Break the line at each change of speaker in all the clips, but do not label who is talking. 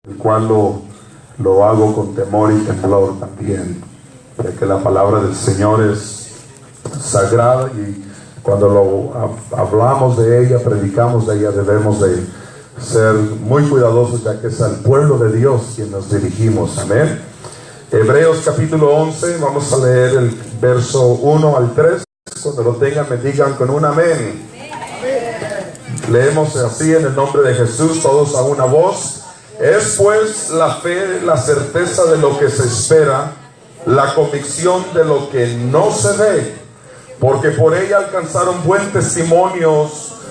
el cual lo hago con temor y temblor también, ya que la palabra del Señor es sagrada y cuando hablamos de ella, predicamos de ella, debemos de ser muy cuidadosos, ya que es al pueblo de Dios quien nos dirigimos. Amén. Hebreos capítulo 11, vamos a leer el verso 1 al 3. Cuando lo tengan, me digan con un amén. Leemos así en el nombre de Jesús, todos a una voz. Es pues la fe, la certeza de lo que se espera, la convicción de lo que no se ve, porque por ella alcanzaron buen testimonio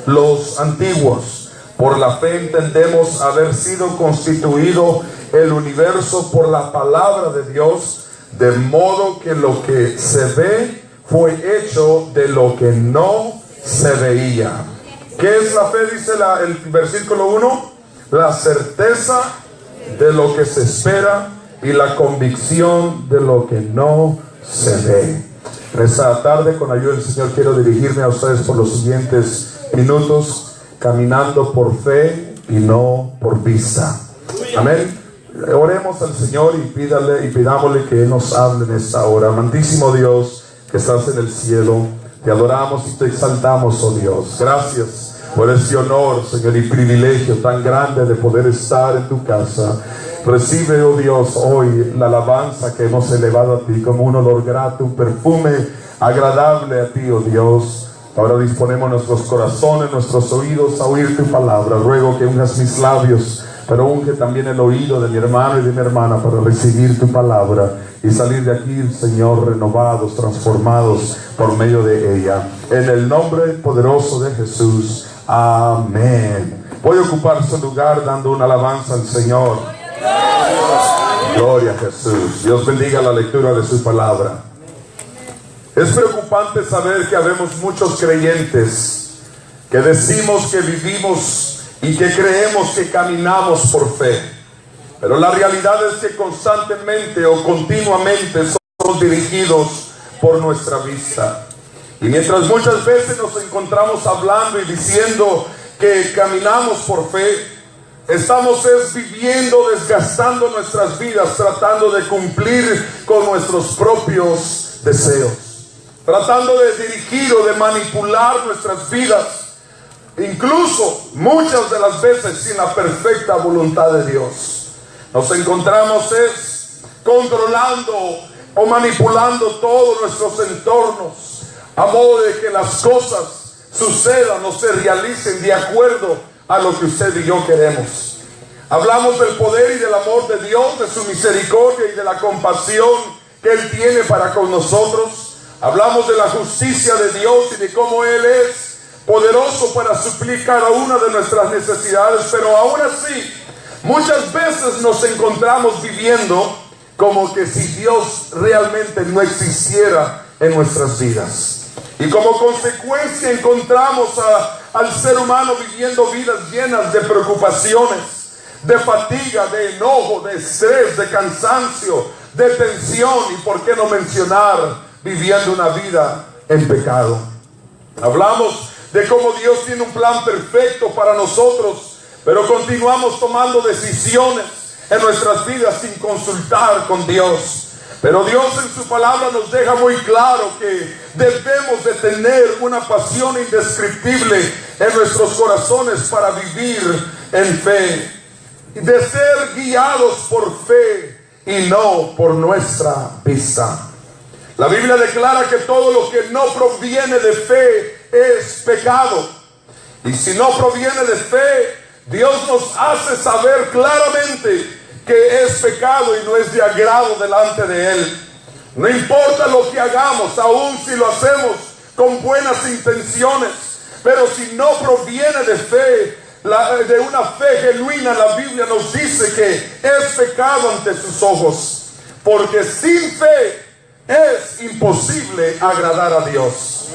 los antiguos. Por la fe entendemos haber sido constituido el universo por la palabra de Dios, de modo que lo que se ve fue hecho de lo que no se veía. ¿Qué es la fe? Dice el versículo 1. La certeza de lo que se espera y la convicción de lo que no se ve. En esta tarde, con ayuda del Señor, quiero dirigirme a ustedes por los siguientes minutos, caminando por fe y no por vista. Amén. Oremos al Señor y pidámosle que Él nos hable en esta hora. Amantísimo Dios, que estás en el cielo, te adoramos y te exaltamos, oh Dios. Gracias por ese honor, Señor, y privilegio tan grande de poder estar en tu casa. Recibe, oh Dios, hoy la alabanza que hemos elevado a ti como un olor grato, un perfume agradable a ti, oh Dios. Ahora disponemos nuestros corazones, nuestros oídos a oír tu palabra. Ruego que unjas mis labios, pero unge también el oído de mi hermano y de mi hermana para recibir tu palabra y salir de aquí, Señor, renovados, transformados por medio de ella. En el nombre poderoso de Jesús. Amén. Voy a ocupar su lugar dando una alabanza al Señor. Gloria a Jesús. Dios bendiga la lectura de su palabra. Es preocupante saber que habemos muchos creyentes que decimos que vivimos y que creemos que caminamos por fe, pero la realidad es que constantemente o continuamente somos dirigidos por nuestra vista. Y mientras muchas veces nos encontramos hablando y diciendo que caminamos por fe, estamos viviendo, desgastando nuestras vidas, tratando de cumplir con nuestros propios deseos, tratando de dirigir o de manipular nuestras vidas, incluso muchas de las veces sin la perfecta voluntad de Dios. Nos encontramos controlando o manipulando todos nuestros entornos, a modo de que las cosas sucedan o se realicen de acuerdo a lo que usted y yo queremos. Hablamos del poder y del amor de Dios, de su misericordia y de la compasión que Él tiene para con nosotros. Hablamos de la justicia de Dios y de cómo Él es poderoso para suplir cada una de nuestras necesidades. Pero aún así, muchas veces nos encontramos viviendo como que si Dios realmente no existiera en nuestras vidas. Y como consecuencia encontramos al ser humano viviendo vidas llenas de preocupaciones, de fatiga, de enojo, de estrés, de cansancio, de tensión y por qué no mencionar viviendo una vida en pecado. Hablamos de cómo Dios tiene un plan perfecto para nosotros, pero continuamos tomando decisiones en nuestras vidas sin consultar con Dios. Pero Dios en su palabra nos deja muy claro que debemos de tener una pasión indescriptible en nuestros corazones para vivir en fe, de ser guiados por fe y no por nuestra vista. La Biblia declara que todo lo que no proviene de fe es pecado. Y si no proviene de fe, Dios nos hace saber claramente que es pecado y no es de agrado delante de Él. No importa lo que hagamos, aun si lo hacemos con buenas intenciones, pero si no proviene de fe, de una fe genuina, la Biblia nos dice que es pecado ante sus ojos, porque sin fe es imposible agradar a Dios.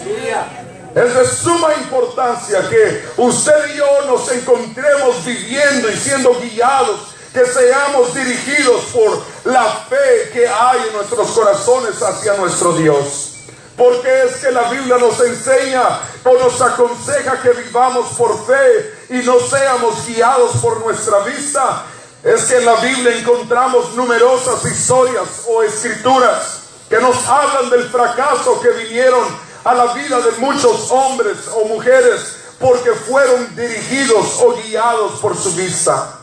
Es de suma importancia que usted y yo nos encontremos viviendo y siendo guiados, que seamos dirigidos por la fe que hay en nuestros corazones hacia nuestro Dios. Porque es que la Biblia nos enseña o nos aconseja que vivamos por fe y no seamos guiados por nuestra vista. es que en la Biblia encontramos numerosas historias o escrituras que nos hablan del fracaso que vinieron a la vida de muchos hombres o mujeres porque fueron dirigidos o guiados por su vista.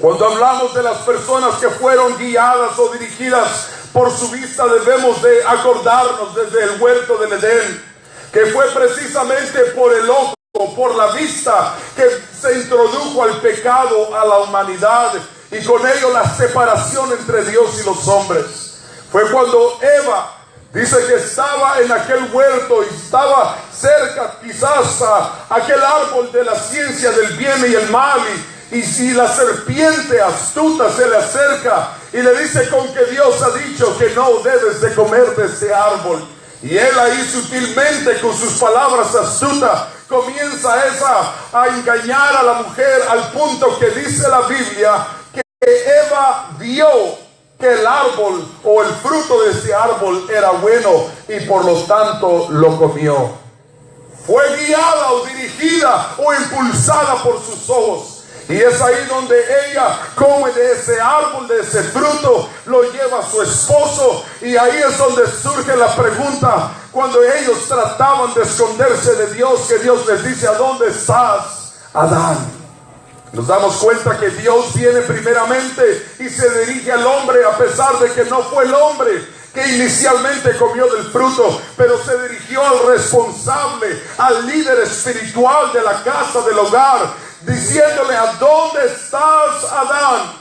Cuando hablamos de las personas que fueron guiadas o dirigidas por su vista, debemos de acordarnos desde el huerto del Edén, que fue precisamente por el ojo, por la vista, que se introdujo al pecado a la humanidad y con ello la separación entre Dios y los hombres. Fue cuando Eva dice que estaba en aquel huerto y estaba cerca quizás a aquel árbol de la ciencia del bien y el mal, y si la serpiente astuta se le acerca y le dice: con que Dios ha dicho que no debes de comer de ese árbol. Y él ahí sutilmente con sus palabras astutas comienza a engañar a la mujer, al punto que dice la Biblia que Eva vio que el árbol o el fruto de ese árbol era bueno y por lo tanto lo comió. Fue guiada o dirigida o impulsada por sus ojos. Y es ahí donde ella come de ese árbol, de ese fruto, lo lleva a su esposo. Y ahí es donde surge la pregunta, cuando ellos trataban de esconderse de Dios, que Dios les dice: ¿a dónde estás, Adán? Nos damos cuenta que Dios viene primeramente y se dirige al hombre, a pesar de que no fue el hombre que inicialmente comió del fruto, pero se dirigió al responsable, al líder espiritual de la casa, del hogar, diciéndole: ¿a dónde estás, Adán?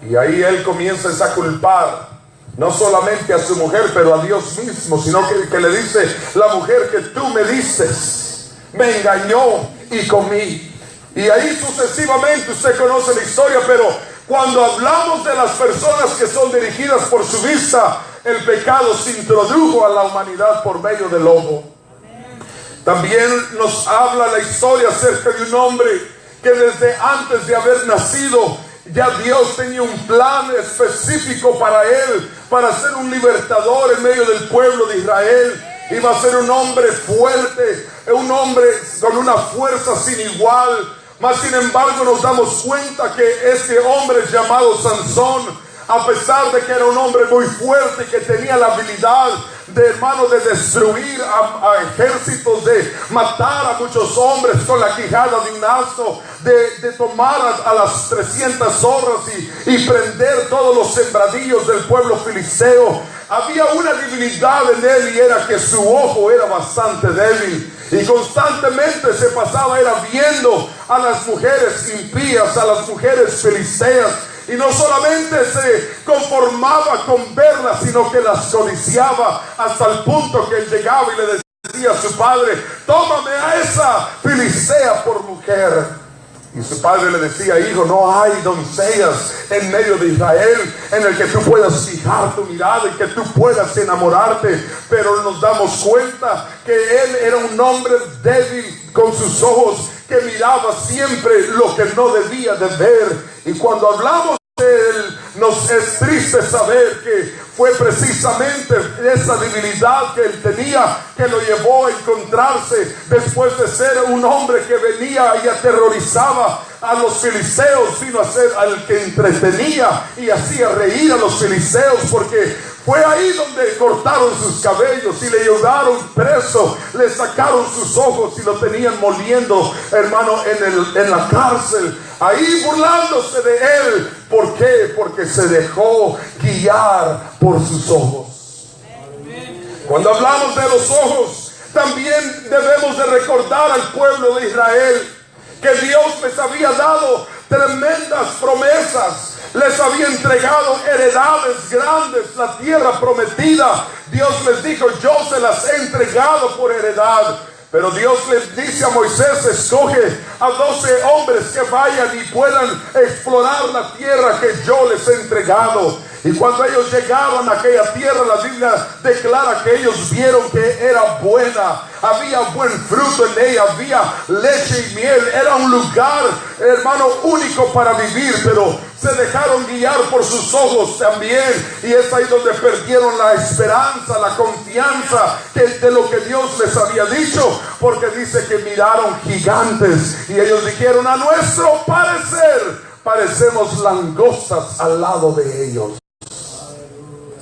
Y ahí él comienza a culpar no solamente a su mujer, pero a Dios mismo, sino que le dice: la mujer que tú me diste me engañó y comí. Y ahí sucesivamente usted conoce la historia. Pero cuando hablamos de las personas que son dirigidas por su vista, el pecado se introdujo a la humanidad por medio del ojo. También nos habla la historia acerca de un hombre que desde antes de haber nacido ya Dios tenía un plan específico para él, para ser un libertador en medio del pueblo de Israel. Iba a ser un hombre fuerte, un hombre con una fuerza sin igual. Mas sin embargo nos damos cuenta que este hombre llamado Sansón, a pesar de que era un hombre muy fuerte y que tenía la habilidad de destruir a ejércitos, de matar a muchos hombres con la quijada de un asno, de tomar a las 300 zorras y prender todos los sembradillos del pueblo filisteo, había una debilidad en él, y era que su ojo era bastante débil. Y constantemente se pasaba viendo a las mujeres impías, a las mujeres filisteas. Y no solamente se conformaba con verlas, sino que las codiciaba, hasta el punto que él llegaba y le decía a su padre: tómame a esa filistea por mujer. Y su padre le decía: hijo, no hay doncellas en medio de Israel en el que tú puedas fijar tu mirada y que tú puedas enamorarte. Pero nos damos cuenta que él era un hombre débil con sus ojos, que miraba siempre lo que no debía de ver. Y cuando hablamos de él, nos es triste saber que fue precisamente esa debilidad que él tenía que lo llevó a encontrarse, después de ser un hombre que venía y aterrorizaba a los filisteos, vino a ser al que entretenía y hacía reír a los filisteos, porque fue ahí donde cortaron sus cabellos y le llevaron preso, le sacaron sus ojos y lo tenían moliendo, hermano, en la cárcel, ahí burlándose de él. ¿Por qué? Porque se dejó guiar por sus ojos. Cuando hablamos de los ojos, también debemos de recordar al pueblo de Israel que Dios les había dado tremendas promesas. Les había entregado heredades grandes, la tierra prometida. Dios les dijo: yo se las he entregado por heredad. Pero Dios les dice a Moisés: escoge a 12 hombres que vayan y puedan explorar la tierra que yo les he entregado. Y cuando ellos llegaron a aquella tierra, la Biblia declara que ellos vieron que era buena, había buen fruto en ella, había leche y miel, era un lugar, hermano, único para vivir. Pero se dejaron guiar por sus ojos también, y es ahí donde perdieron la esperanza, la confianza de lo que Dios les había dicho, porque dice que miraron gigantes y ellos dijeron: a nuestro parecer parecemos langostas al lado de ellos.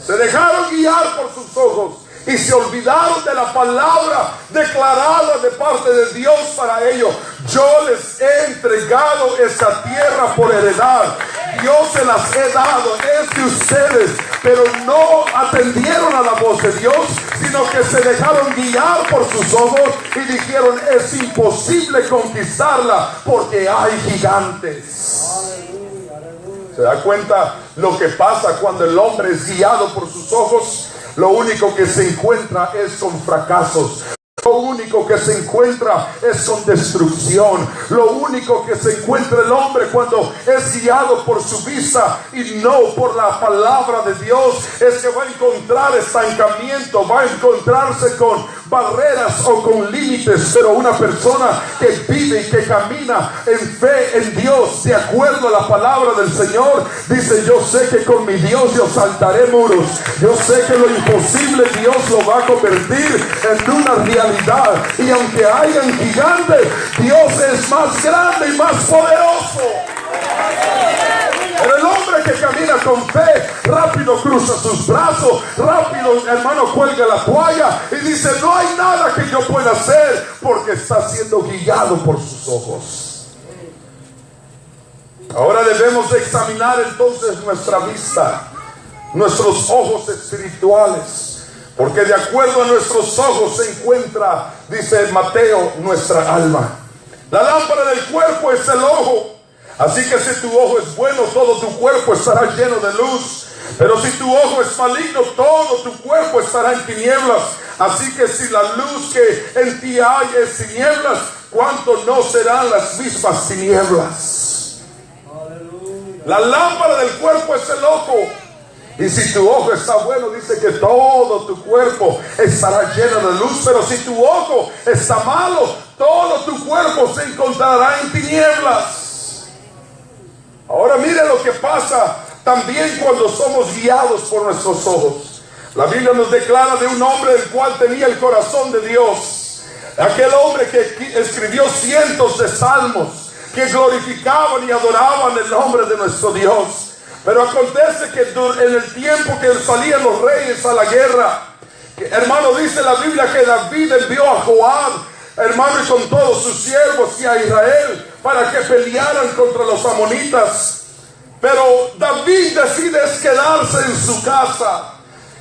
Se dejaron guiar por sus ojos y se olvidaron de la palabra declarada de parte de Dios para ellos. Yo les he entregado esa tierra por heredad. Yo se las he dado, es de ustedes. Pero no atendieron a la voz de Dios, sino que se dejaron guiar por sus ojos y dijeron: es imposible conquistarla porque hay gigantes. ¿Se da cuenta lo que pasa cuando el hombre es guiado por sus ojos? Lo único que se encuentra es con fracasos. Lo único que se encuentra es con destrucción. Lo único que se encuentra el hombre cuando es guiado por su vista y no por la palabra de Dios es que va a encontrar estancamiento, va a encontrarse con barreras o con límites. Pero una persona que vive y que camina en fe en Dios, de acuerdo a la palabra del Señor, dice: yo sé que con mi Dios yo saltaré muros. Yo sé que lo imposible Dios lo va a convertir en una realidad. Y aunque hayan gigantes, Dios es más grande y más poderoso. Pero el hombre que camina con fe, rápido cruza sus brazos, rápido, hermano, cuelga la toalla y dice: no hay nada que yo pueda hacer, porque está siendo guiado por sus ojos. Ahora debemos de examinar entonces nuestra vista, nuestros ojos espirituales. Porque de acuerdo a nuestros ojos se encuentra, dice Mateo, nuestra alma. La lámpara del cuerpo es el ojo. Así que si tu ojo es bueno, todo tu cuerpo estará lleno de luz. Pero si tu ojo es maligno, todo tu cuerpo estará en tinieblas. Así que si la luz que en ti hay es tinieblas, ¿cuánto no serán las mismas tinieblas? La lámpara del cuerpo es el ojo. Y si tu ojo está bueno, dice que todo tu cuerpo estará lleno de luz. Pero si tu ojo está malo, todo tu cuerpo se encontrará en tinieblas. Ahora mire lo que pasa también cuando somos guiados por nuestros ojos. La Biblia nos declara de un hombre el cual tenía el corazón de Dios. Aquel hombre que escribió cientos de salmos que glorificaban y adoraban el nombre de nuestro Dios. Pero acontece que en el tiempo que salían los reyes a la guerra, hermano, dice la Biblia que David envió a Joab, hermano, y con todos sus siervos y a Israel para que pelearan contra los amonitas. Pero David decide quedarse en su casa.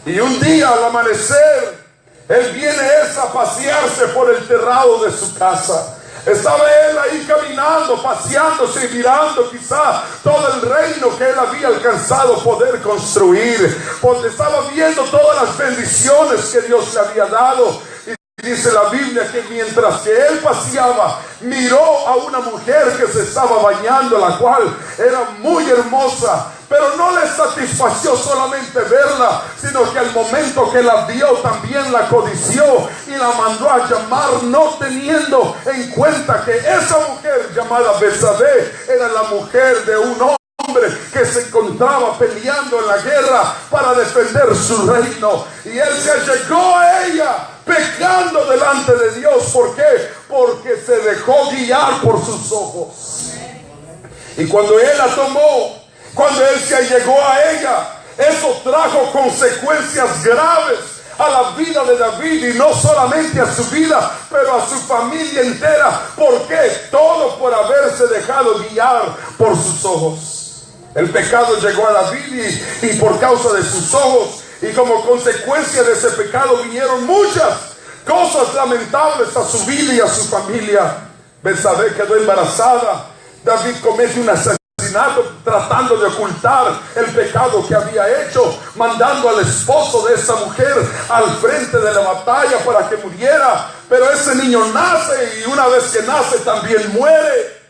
Y un día al amanecer, él viene a pasearse por el terrado de su casa. Estaba él ahí caminando, paseándose y mirando quizá todo el reino que él había alcanzado poder construir. Porque estaba viendo todas las bendiciones que Dios le había dado. Y dice la Biblia que mientras que él paseaba, miró a una mujer que se estaba bañando, la cual era muy hermosa. Pero no le satisfació solamente verla, sino que al momento que la vio también la codició y la mandó a llamar, no teniendo en cuenta que esa mujer llamada Betsabé era la mujer de un hombre que se encontraba peleando en la guerra para defender su reino. Y él se allegó a ella pecando delante de Dios. ¿Por qué? Porque se dejó guiar por sus ojos. Y cuando él la tomó, cuando él se allegó a ella, eso trajo consecuencias graves a la vida de David, y no solamente a su vida, pero a su familia entera. ¿Por qué? Todo por haberse dejado guiar por sus ojos. El pecado llegó a David y por causa de sus ojos, y como consecuencia de ese pecado vinieron muchas cosas lamentables a su vida y a su familia. Betsabé quedó embarazada. David comete un asesinato tratando de ocultar el pecado que había hecho, mandando al esposo de esa mujer al frente de la batalla para que muriera. Pero ese niño nace, y una vez que nace también muere.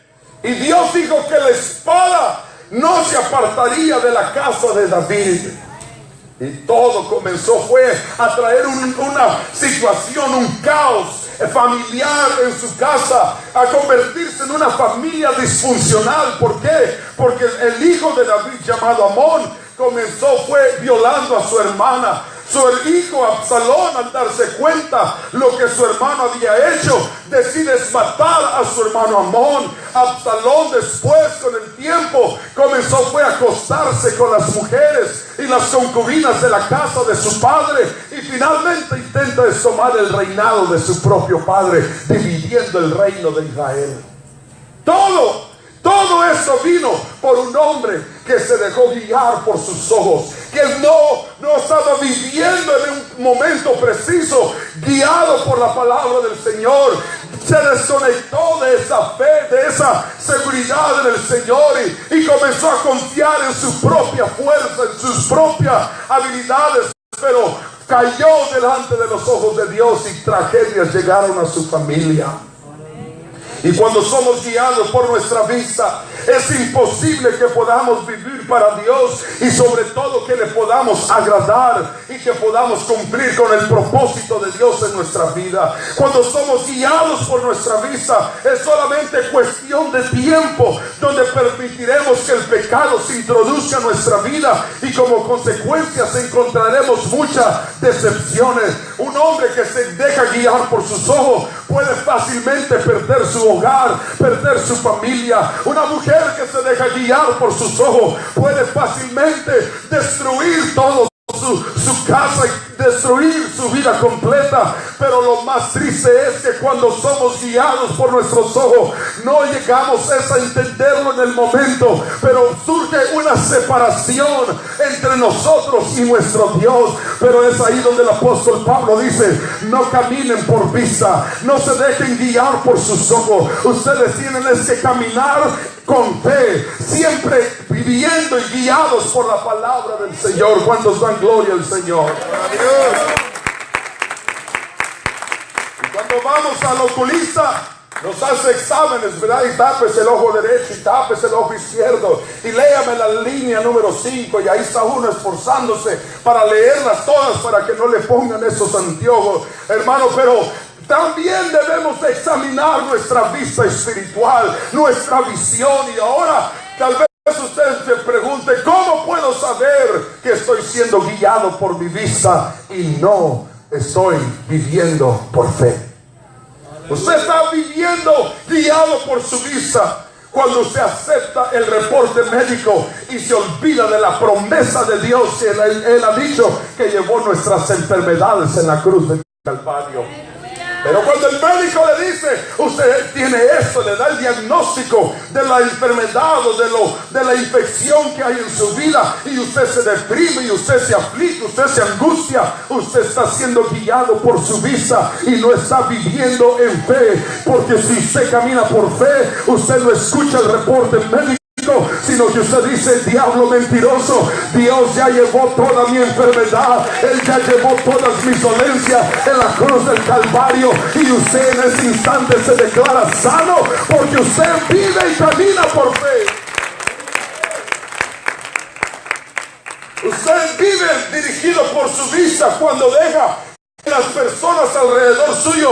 Y Dios dijo que la espada no se apartaría de la casa de David. Y todo fue a traer una situación, un caos familiar en su casa, a convertirse en una familia disfuncional. ¿Por qué? Porque el hijo de David, llamado Amón, fue violando a su hermana. Su hijo Absalón, al darse cuenta lo que su hermano había hecho, decide matar a su hermano Amón. Absalón después, con el tiempo, fue a acostarse con las mujeres y las concubinas de la casa de su padre, y finalmente intenta tomar el reinado de su propio padre, dividiendo el reino de Israel. Todo esto vino por un hombre que se dejó guiar por sus ojos, que no estaba viviendo en un momento preciso, guiado por la palabra del Señor. Se desconectó de esa fe, de esa seguridad en el Señor, y comenzó a confiar en su propia fuerza, en sus propias habilidades, pero cayó delante de los ojos de Dios y tragedias llegaron a su familia. Y cuando somos guiados por nuestra vista, es imposible que podamos vivir para Dios, y sobre todo que le podamos agradar y que podamos cumplir con el propósito de Dios en nuestra vida. Cuando somos guiados por nuestra vista, es solamente cuestión de tiempo donde permitiremos que el pecado se introduzca en nuestra vida, y como consecuencia encontraremos muchas decepciones. Un hombre que se deja guiar por sus ojos puede fácilmente perder su hogar, perder su familia. Una mujer que se deja guiar por sus ojos puede fácilmente destruir todo su casa y destruir su vida completa. Pero lo más triste es que cuando somos guiados por nuestros ojos, no llegamos a entenderlo en el momento, pero surge una separación entre nosotros y nuestro Dios. Pero es ahí donde el apóstol Pablo dice: no caminen por vista, no se dejen guiar por sus ojos. Ustedes tienen que caminar con fe, siempre viviendo y guiados por la palabra del Señor. ¿Cuántos dan gloria al Señor? Y cuando vamos al oculista, nos hace exámenes, ¿verdad? Y tapes el ojo derecho y tapes el ojo izquierdo, y léame la línea número 5, y ahí está uno esforzándose para leerlas todas para que no le pongan esos anteojos, hermano. Pero también debemos de examinar nuestra vista espiritual, nuestra visión. Y ahora tal vez usted se pregunte: ¿cómo puedo saber que estoy siendo guiado por mi vista y no estoy viviendo por fe? Usted está viviendo guiado por su vista cuando usted acepta el reporte médico y se olvida de la promesa de Dios. Él ha dicho que llevó nuestras enfermedades en la cruz del Calvario. Pero cuando el médico le dice: usted tiene esto, le da el diagnóstico de la enfermedad o de la infección que hay en su vida, y usted se deprime, y usted se aflige, usted se angustia, usted está siendo guiado por su vista y no está viviendo en fe. Porque si usted camina por fe, usted no escucha el reporte médico, sino que usted dice: diablo mentiroso, Dios ya llevó toda mi enfermedad, Él ya llevó todas mis dolencias en la cruz del Calvario, y usted en ese instante se declara sano, porque usted vive y camina por fe. Usted vive dirigido por su vista cuando deja que las personas alrededor suyo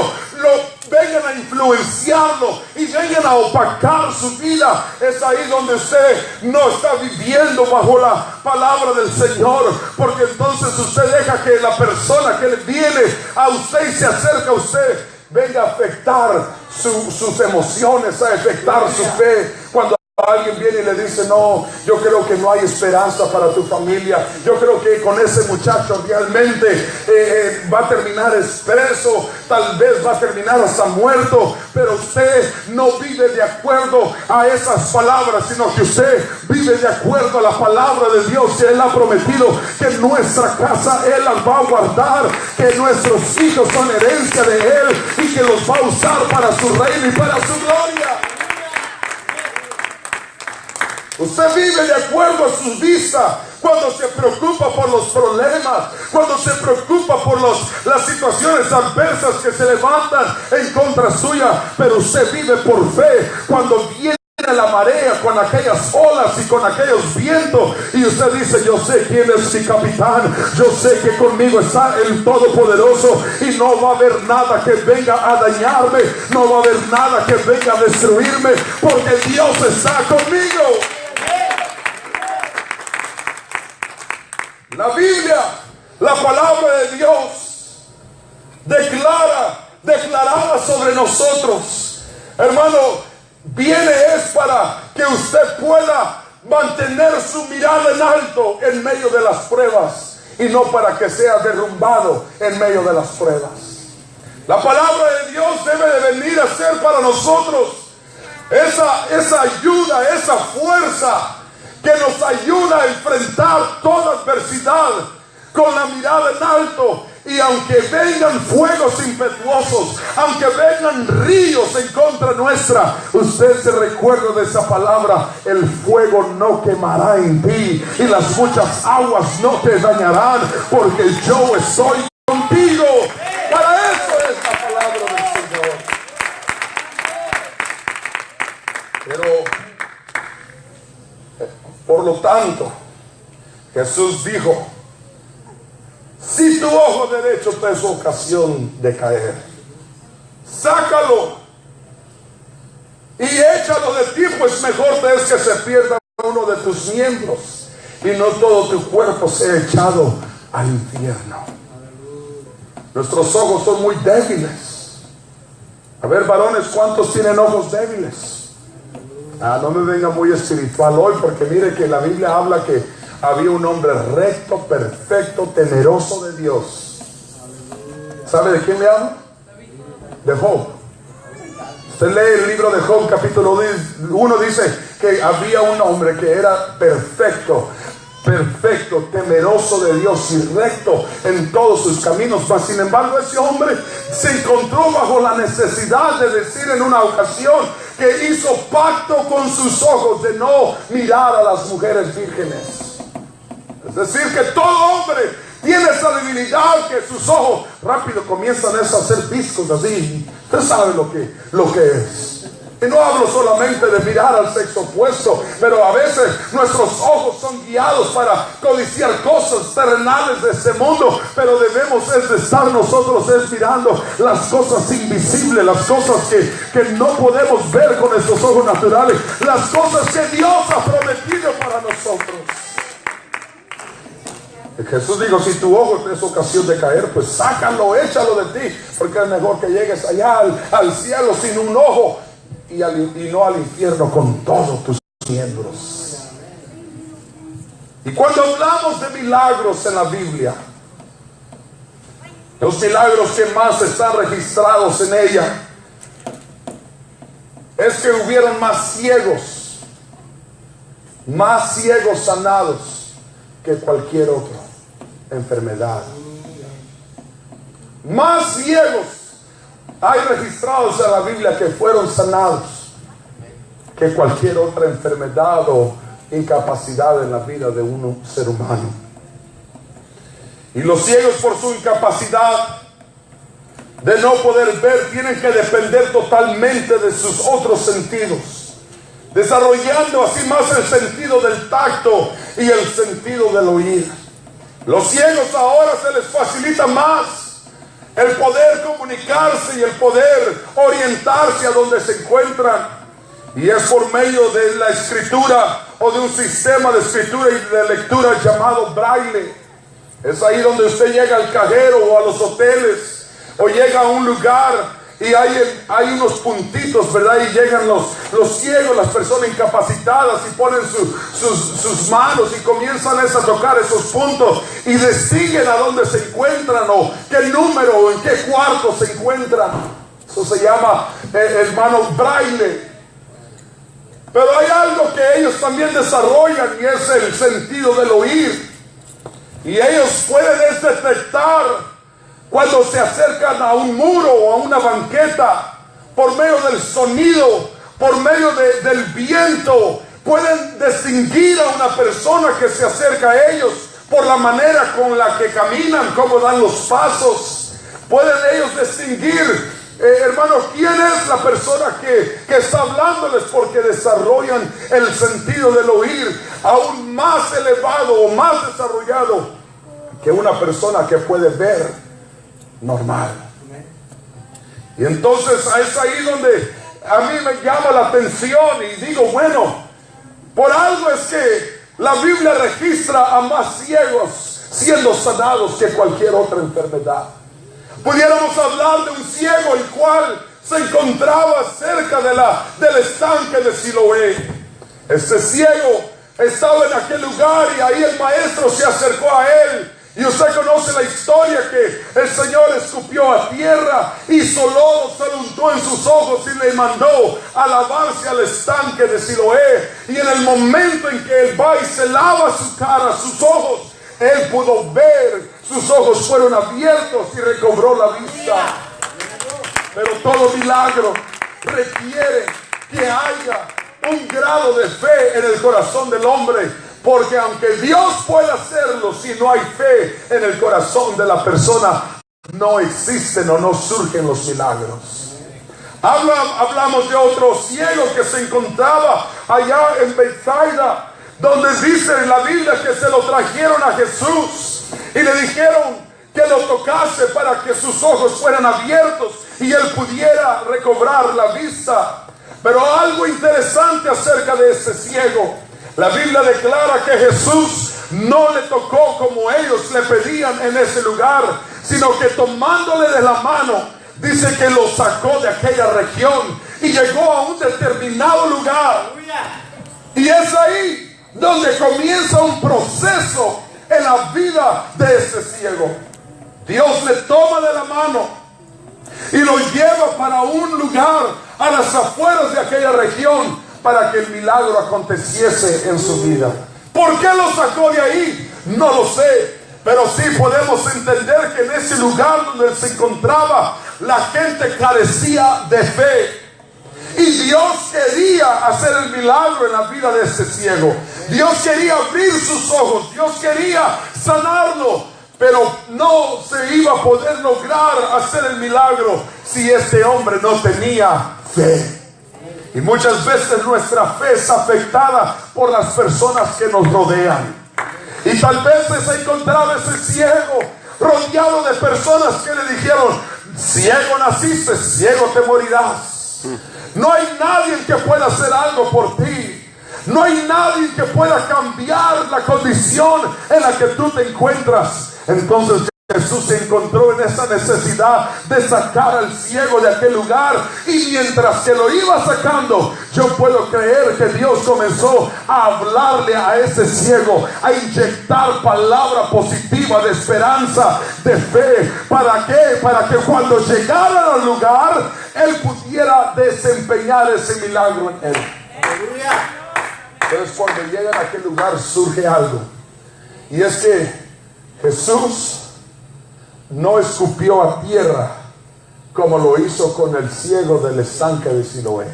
vengan a influenciarlo y vengan a opacar su vida. Es ahí donde usted no está viviendo bajo la palabra del Señor, porque entonces usted deja que la persona que viene a usted y se acerca a usted venga a afectar sus emociones, a afectar su fe. Cuando alguien viene y le dice: no, yo creo que no hay esperanza para tu familia, yo creo que con ese muchacho realmente va a terminar expreso, tal vez va a terminar hasta muerto. Pero usted no vive de acuerdo a esas palabras, sino que usted vive de acuerdo a la palabra de Dios, que Él ha prometido que nuestra casa Él las va a guardar, que nuestros hijos son herencia de Él y que los va a usar para su reino y para su gloria. Usted vive de acuerdo a su vista cuando se preocupa por los problemas, cuando se preocupa por las situaciones adversas que se levantan en contra suya. Pero usted vive por fe cuando viene la marea, con aquellas olas y con aquellos vientos, y usted dice: yo sé quién es mi capitán, yo sé que conmigo está el Todopoderoso, y no va a haber nada que venga a dañarme, no va a haber nada que venga a destruirme, porque Dios está conmigo. La Biblia La palabra de Dios declarada sobre nosotros, hermano, viene es para que usted pueda mantener su mirada en alto en medio de las pruebas y no para que sea derrumbado en medio de las pruebas. La palabra de Dios debe de venir a ser para nosotros esa ayuda, esa fuerza que nos ayuda a enfrentar toda adversidad con la mirada en alto. Y aunque vengan fuegos impetuosos, aunque vengan ríos en contra nuestra, usted se recuerda de esa palabra: el fuego no quemará en ti y las muchas aguas no te dañarán, porque yo estoy contigo. Para eso es la palabra del Señor. Pero por lo tanto, Jesús dijo: si tu ojo derecho te es ocasión de caer, sácalo y échalo de ti, pues mejor te es que se pierda uno de tus miembros y no todo tu cuerpo sea echado al infierno. Nuestros ojos son muy débiles. A ver, varones, ¿cuántos tienen ojos débiles? No me venga muy espiritual hoy, porque mire que la Biblia habla que había un hombre recto, perfecto, temeroso de Dios. ¿Sabe de quién le hablo? De Job. Usted lee el libro de Job, capítulo 1, dice que había un hombre que era perfecto, temeroso de Dios y recto en todos sus caminos. Mas sin embargo, ese hombre se encontró bajo la necesidad de decir en una ocasión que hizo pacto con sus ojos de no mirar a las mujeres vírgenes. Es decir, que todo hombre tiene esa debilidad, que sus ojos rápido comienzan a hacer viscos así. Usted sabe lo que es. Y no hablo solamente de mirar al sexo opuesto, pero a veces nuestros ojos son guiados para codiciar cosas terrenales de este mundo, pero debemos es de estar nosotros mirando las cosas invisibles, las cosas que no podemos ver con nuestros ojos naturales, las cosas que Dios ha prometido para nosotros. Jesús dijo: si tu ojo te es ocasión de caer, pues sácalo, échalo de ti, porque es mejor que llegues allá al cielo sin un ojo y no al infierno con todos tus miembros. Y cuando hablamos de milagros en la Biblia, los milagros que más están registrados en ella es que hubieron más ciegos sanados que cualquier otra enfermedad. Más ciegos hay registrados en la Biblia que fueron sanados que cualquier otra enfermedad o incapacidad en la vida de un ser humano. Y los ciegos, por su incapacidad de no poder ver, tienen que depender totalmente de sus otros sentidos, desarrollando así más el sentido del tacto y el sentido del oír. Los ciegos ahora se les facilita más el poder comunicarse y el poder orientarse a donde se encuentran, y es por medio de la escritura o de un sistema de escritura y de lectura llamado braille. Es ahí donde usted llega al cajero o a los hoteles, o llega a un lugar y hay unos puntitos, ¿verdad? Y llegan los ciegos, las personas incapacitadas, y ponen sus manos y comienzan a tocar esos puntos y distinguen a dónde se encuentran, o qué número o en qué cuarto se encuentran. Eso se llama, hermano, braille. Pero hay algo que ellos también desarrollan, y es el sentido del oír. Y ellos pueden detectar cuando se acercan a un muro o a una banqueta, por medio del sonido, por medio del viento. Pueden distinguir a una persona que se acerca a ellos por la manera con la que caminan, cómo dan los pasos. Pueden ellos distinguir, hermano, quién es la persona que está hablándoles, porque desarrollan el sentido del oír aún más elevado o más desarrollado que una persona que puede ver normal. Y entonces es ahí donde a mí me llama la atención y digo, bueno, por algo es que la Biblia registra a más ciegos siendo sanados que cualquier otra enfermedad. Pudiéramos hablar de un ciego el cual se encontraba cerca del estanque de Siloé. Este ciego estaba en aquel lugar y ahí el maestro se acercó a él. Y usted conoce la historia que el Señor escupió a tierra, hizo lodo, se lo untó en sus ojos y le mandó a lavarse al estanque de Siloé. Y en el momento en que él va y se lava su cara, sus ojos, él pudo ver, sus ojos fueron abiertos y recobró la vista. Pero todo milagro requiere que haya un grado de fe en el corazón del hombre. Porque aunque Dios pueda hacerlo, si no hay fe en el corazón de la persona, no existen o no surgen los milagros. Hablamos de otro ciego que se encontraba allá en Bethsaida, donde dice en la Biblia que se lo trajeron a Jesús y le dijeron que lo tocase para que sus ojos fueran abiertos y él pudiera recobrar la vista. Pero algo interesante acerca de este ciego: la Biblia declara que Jesús no le tocó como ellos le pedían en ese lugar, sino que tomándole de la mano, dice que lo sacó de aquella región y llegó a un determinado lugar. Y es ahí donde comienza un proceso en la vida de este ciego. Dios le toma de la mano y lo lleva para un lugar a las afueras de aquella región, para que el milagro aconteciese en su vida. ¿Por qué lo sacó de ahí? No lo sé, pero sí podemos entender que en ese lugar donde él se encontraba, la gente carecía de fe. Y Dios quería hacer el milagro en la vida de este ciego. Dios quería abrir sus ojos, Dios quería sanarlo, pero no se iba a poder lograr hacer el milagro si este hombre no tenía fe. Y muchas veces nuestra fe es afectada por las personas que nos rodean. Y tal vez se encontraba ese ciego rodeado de personas que le dijeron: ciego naciste, ciego te morirás. No hay nadie que pueda hacer algo por ti. No hay nadie que pueda cambiar la condición en la que tú te encuentras. Entonces Jesús se encontró en esa necesidad de sacar al ciego de aquel lugar, y mientras que lo iba sacando, yo puedo creer que Dios comenzó a hablarle a ese ciego, a inyectar palabra positiva de esperanza, de fe. ¿Para qué? Para que cuando llegara al lugar, él pudiera desempeñar ese milagro en él. Entonces, cuando llegan a aquel lugar, surge algo, y es que Jesús no escupió a tierra como lo hizo con el ciego del estanque de Siloé.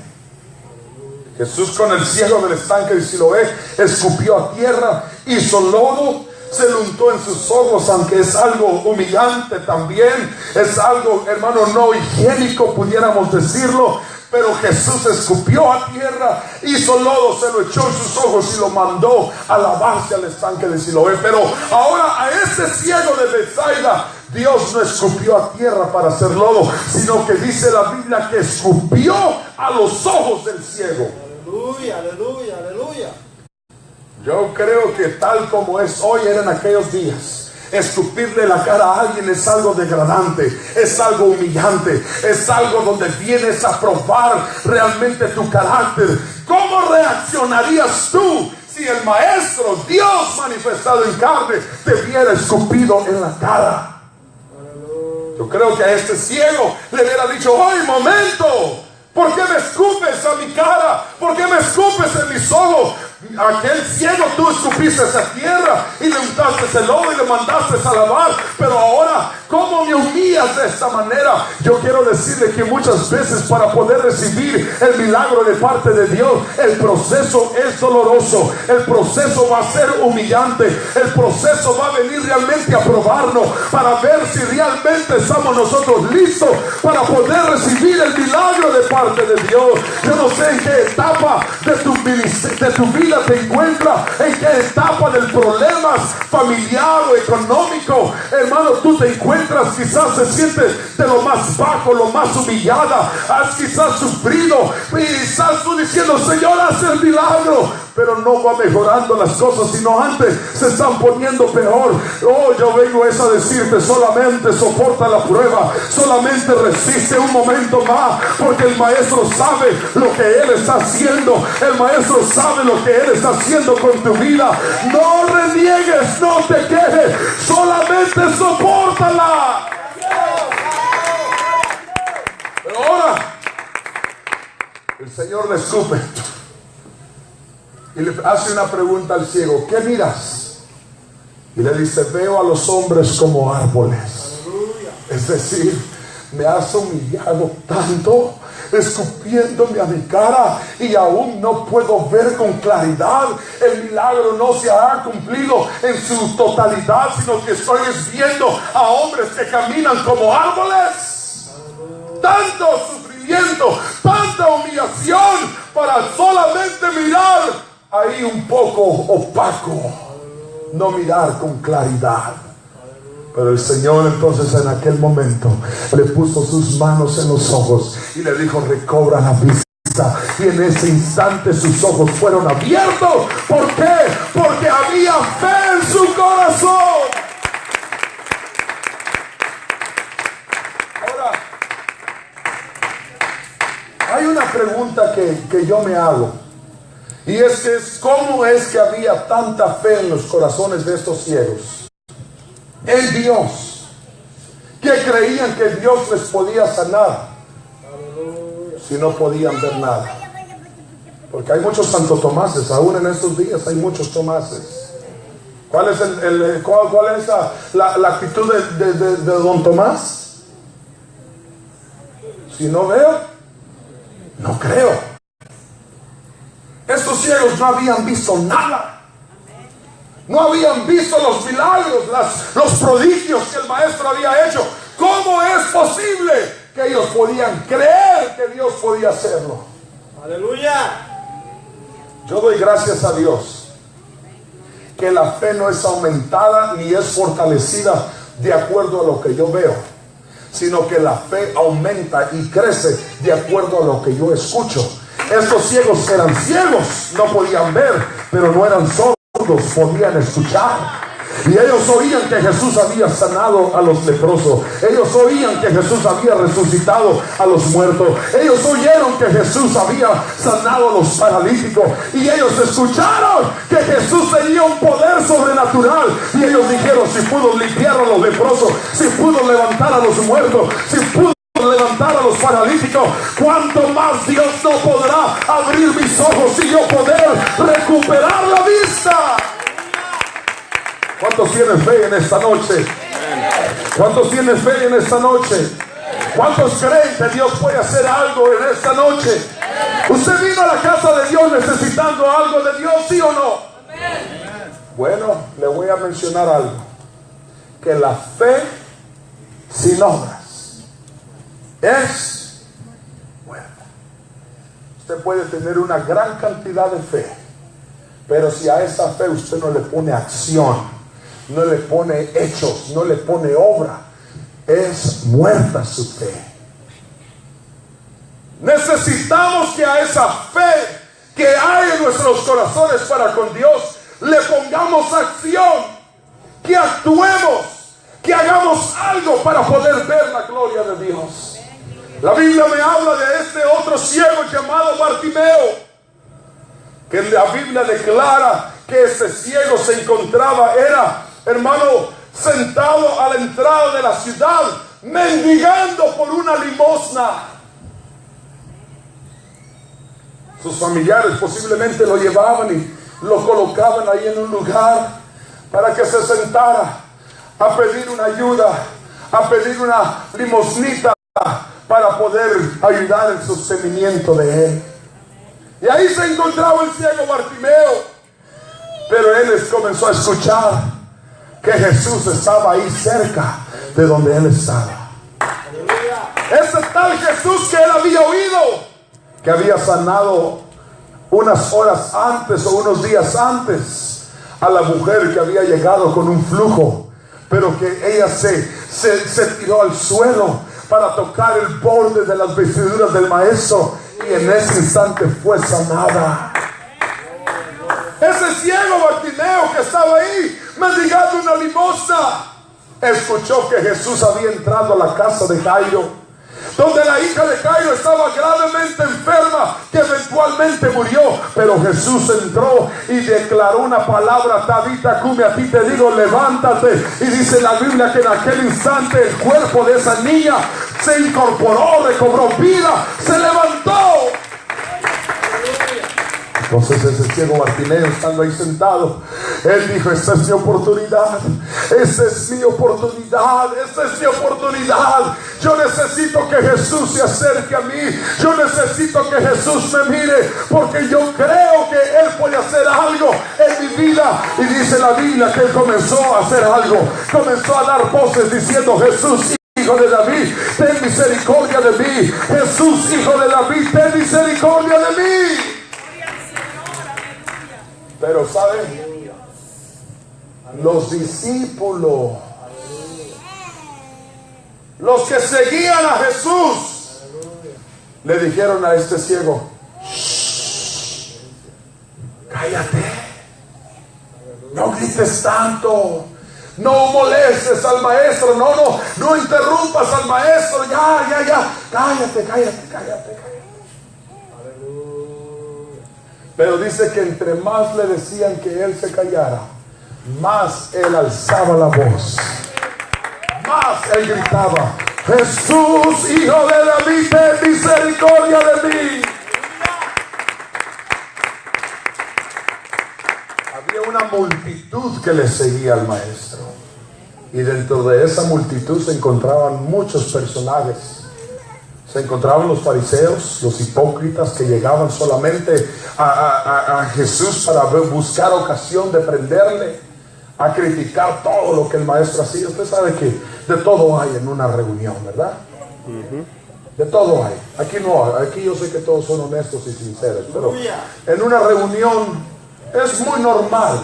Jesús con el ciego del estanque de Siloé escupió a tierra, hizo lodo, se lo untó en sus ojos, aunque es algo humillante también, es algo, hermano, no higiénico, pudiéramos decirlo. Pero Jesús escupió a tierra, hizo lodo, se lo echó en sus ojos y lo mandó a lavarse al estanque de Siloé. Pero ahora a este ciego de Bethsaida, Dios no escupió a tierra para hacer lodo, sino que dice la Biblia que escupió a los ojos del ciego.
Aleluya, aleluya, aleluya.
Yo creo que tal como es hoy, era en aquellos días. Escupirle la cara a alguien es algo degradante, es algo humillante, es algo donde vienes a probar realmente tu carácter. ¿Cómo reaccionarías tú si el Maestro, Dios manifestado en carne, te hubiera escupido en la cara? Yo creo que a este ciego le hubiera dicho: ¡ay, momento! ¿Por qué me escupes a mi cara? ¿Por qué me escupes en mis ojos? Aquel ciego tú escupiste esa tierra y le untaste el lodo y le mandaste a lavar, pero ahora, ¿cómo me humillas de esta manera? Yo quiero decirle que muchas veces, para poder recibir el milagro de parte de Dios, el proceso es doloroso, el proceso va a ser humillante, el proceso va a venir realmente a probarnos para ver si realmente estamos nosotros listos para poder recibir el milagro de parte de Dios. Yo no sé en qué etapa de tu vida te encuentras, en qué etapa del problema familiar o económico, hermano, tú te encuentras. Quizás se sientes de lo más bajo, lo más humillada, has quizás sufrido, y quizás tú diciendo: Señor, haz el milagro. pero no va mejorando las cosas, sino antes se están poniendo peor. Oh, yo vengo a decirte, solamente soporta la prueba, solamente resiste un momento más, porque el maestro sabe lo que él está haciendo. El maestro sabe lo que él está haciendo con tu vida. No reniegues, no te quejes, solamente sopórtala. Pero ahora el Señor le escupe y le hace una pregunta al ciego: ¿qué miras? Y le dice: veo a los hombres como árboles. Es decir, me has humillado tanto, escupiéndome a mi cara, y aún no puedo ver con claridad. El milagro no se ha cumplido en su totalidad, sino que estoy viendo a hombres que caminan como árboles. Tanto sufrimiento, tanta humillación para solamente mirar ahí un poco opaco, no mirar con claridad. Pero el Señor entonces en aquel momento le puso sus manos en los ojos y le dijo: recobra la vista. Y en ese instante sus ojos fueron abiertos. ¿Por qué? Porque había fe en su corazón. Ahora, hay una pregunta que yo me hago, y es ¿cómo es que había tanta fe en los corazones de estos ciegos en Dios, que creían que Dios les podía sanar si no podían ver nada? Porque hay muchos Santo Tomases, aún en estos días hay muchos Tomases. ¿Cuál es cuál es la actitud de don Tomás? Si no veo, no creo. Estos ciegos no habían visto nada. No habían visto los milagros, los prodigios que el maestro había hecho. ¿Cómo es posible que ellos podían creer que Dios podía hacerlo?
Aleluya.
Yo doy gracias a Dios que la fe no es aumentada ni es fortalecida de acuerdo a lo que yo veo, sino que la fe aumenta y crece de acuerdo a lo que yo escucho. Estos ciegos eran ciegos, no podían ver, pero no eran sordos, podían escuchar. Y ellos oían que Jesús había sanado a los leprosos. Ellos oían que Jesús había resucitado a los muertos. Ellos oyeron que Jesús había sanado a los paralíticos. Y ellos escucharon que Jesús tenía un poder sobrenatural. Y ellos dijeron: si pudo limpiar a los leprosos, si pudo levantar a los muertos, si pudo levantar a los paralíticos, ¿cuánto más Dios no podrá abrir mis ojos y yo poder recuperar la vista? ¿Cuántos tienen fe en esta noche? ¿Cuántos tienen fe en esta noche? ¿Cuántos creen que Dios puede hacer algo en esta noche? ¿Usted vino a la casa de Dios necesitando algo de Dios, sí o no? Bueno, le voy a mencionar algo: que la fe sin obras es muerta. Usted puede tener una gran cantidad de fe, pero si a esa fe usted no le pone acción, no le pone hechos, no le pone obra, es muerta su fe. Necesitamos que a esa fe que hay en nuestros corazones para con Dios le pongamos acción, que actuemos, que hagamos algo para poder ver la gloria de Dios. La Biblia me habla de este otro ciego llamado Bartimeo, que la Biblia declara que este ciego se encontraba, hermano, sentado a la entrada de la ciudad, mendigando por una limosna. Sus familiares posiblemente lo llevaban y lo colocaban ahí en un lugar para que se sentara a pedir una ayuda, a pedir una limosnita para poder ayudar el sostenimiento de él. Y ahí se encontraba el ciego Bartimeo, pero él comenzó a escuchar que Jesús estaba ahí cerca de donde él estaba. Ese tal Jesús que él había oído, que había sanado unas horas antes o unos días antes a la mujer que había llegado con un flujo, pero que ella se tiró al suelo para tocar el borde de las vestiduras del maestro, y en ese instante fue sanada. Ese ciego Bartimeo que estaba ahí mendigando una limosna, escuchó que Jesús había entrado a la casa de Jairo, donde la hija de Jairo estaba gravemente enferma, que eventualmente murió. Pero Jesús entró y declaró una palabra: Tabita cumi, a ti te digo, levántate. Y dice la Biblia que en aquel instante el cuerpo de esa niña se incorporó, recobró vida, se levantó. Entonces ese ciego Bartimeo, estando ahí sentado, él dijo: esta es mi oportunidad, esta es mi oportunidad, esta es mi oportunidad. Yo necesito que Jesús se acerque a mí, yo necesito que Jesús me mire, porque yo creo que Él puede hacer algo en mi vida. Y dice la Biblia que Él comenzó a hacer algo, comenzó a dar voces diciendo: Jesús, Hijo de David, ten misericordia de mí. Jesús, Hijo de David, ten misericordia de mí. Pero ¿saben? Los discípulos, los que seguían a Jesús, le dijeron a este ciego: cállate, no grites tanto, no molestes al maestro, no interrumpas al maestro, ya, cállate. Pero dice que entre más le decían que él se callara, más él alzaba la voz, más él gritaba: Jesús, Hijo de David, ten misericordia de mí. Había una multitud que le seguía al maestro, y dentro de esa multitud se encontraban muchos personajes. Se encontraban los fariseos, los hipócritas que llegaban solamente a Jesús para buscar ocasión de prenderle, a criticar todo lo que el maestro hacía. Usted sabe que de todo hay en una reunión, ¿verdad? De todo hay. Aquí no, aquí yo sé que todos son honestos y sinceros, pero en una reunión es muy normal